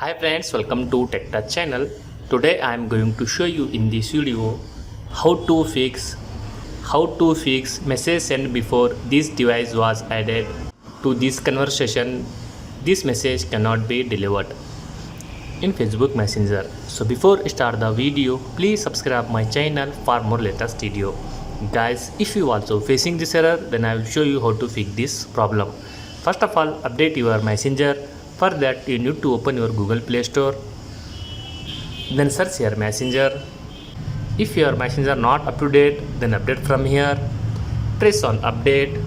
Hi friends, welcome to Tech Touch channel. Today I am going to show you in this video how to fix message sent before this device was added to this conversation. This message cannot be delivered in Facebook Messenger. So before start the video, please subscribe my channel for more latest video. Guys, if you also facing this error, then I will show you how to fix this problem. First of all, update your Messenger. For that, you need to open your Google Play Store. Then search your Messenger. If your Messenger not up to date, then update from here. Press on update.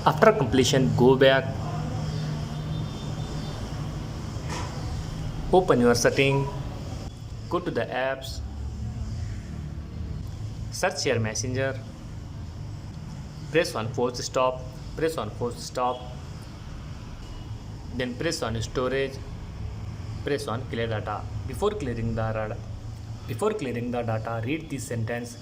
After completion, go back. Open your setting. Go to the apps. Search your Messenger. Press on force stop. Press on force stop. Then press on storage. Press on clear data. Before clearing the data, read this sentence.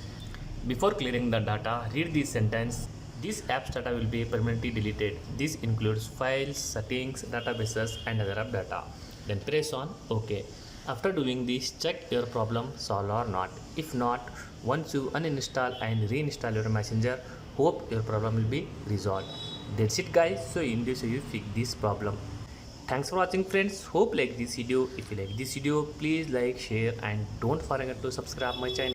Before clearing the data, read this sentence. This app's data will be permanently deleted. This includes files, settings, databases, and other app data. Then press on OK. After doing this, check your problem solved or not. If not, once you uninstall and reinstall your Messenger, hope your problem will be resolved. That's it guys. So in this you fix this problem. Thanks for watching friends. Hope like this video. If you like this video, please like, share and don't forget to subscribe my channel.